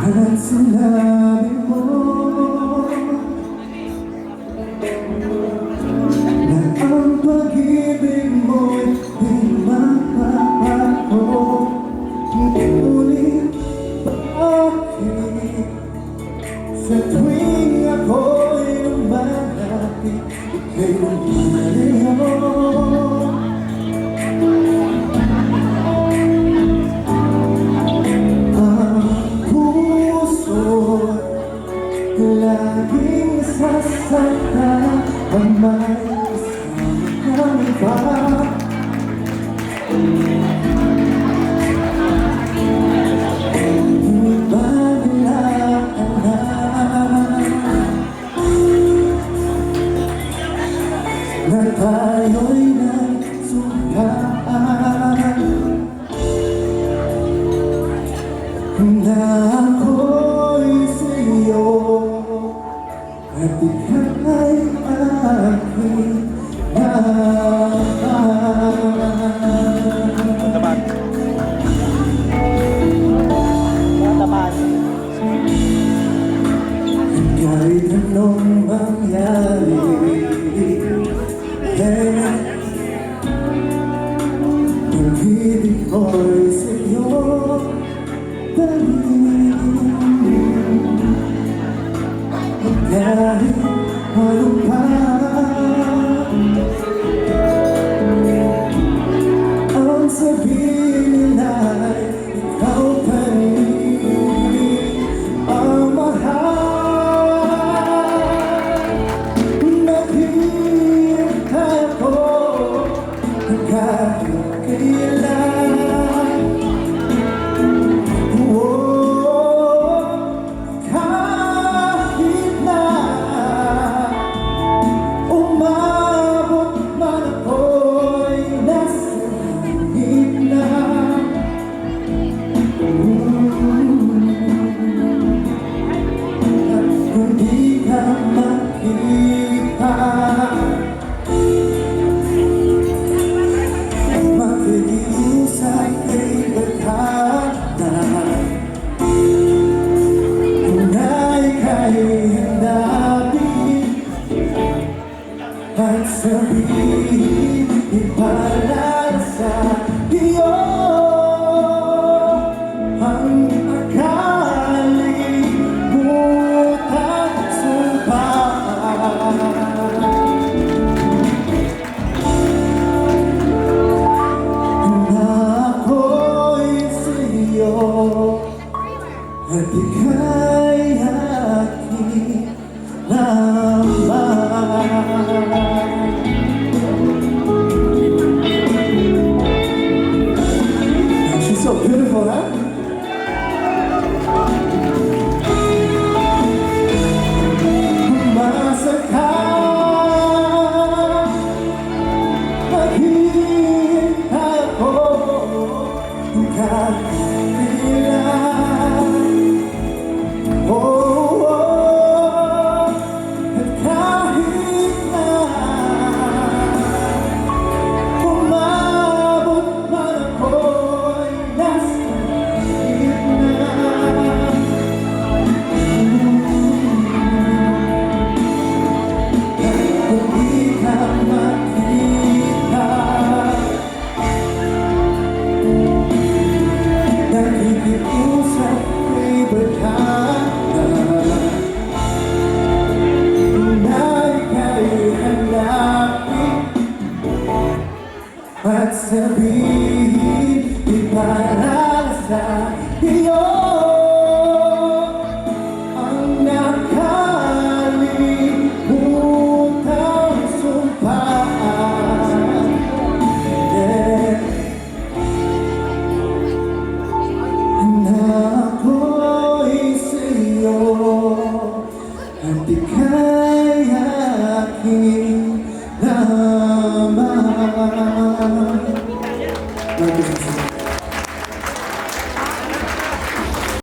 At sinabi mo na ang pag-ibig mo'y di mapapago. Ngunit bakit sa tuwing ako'y lumalapit, ika'y lumalayo? Laging sasaktan ang may isang iba. Iba nila alam na tayo'y nagsukaan, na ako'y sa'yo at ika'y aking kahit anong mangyari, pag-ibig ko'y sa'yo dahil kahit ano pa ang sabihin ay ikaw pa rin ang mahal. Naghihintay ako kahit kailan. Kahit na umabot man ako'y nasa gitna, at kung di ka makita, makiusap kay barkada, kung ika'y hanapin at sabihin ipaalala sa iyo ang akalimutan sumpa. Na ako'y sa'yo at ika'y aking naman. She's so beautiful, huh? Umasa ka, maghihintay ako kahit kailan. At kahit na umabot man ako'y nasa gitna, kung di ka makita, nakikiusap kay barkada, na ika'y hanapin at sabihin ipaalala sa iyo ang nakalimutan sumpaan. Na ako'y sa'yo at ika'y aking naman.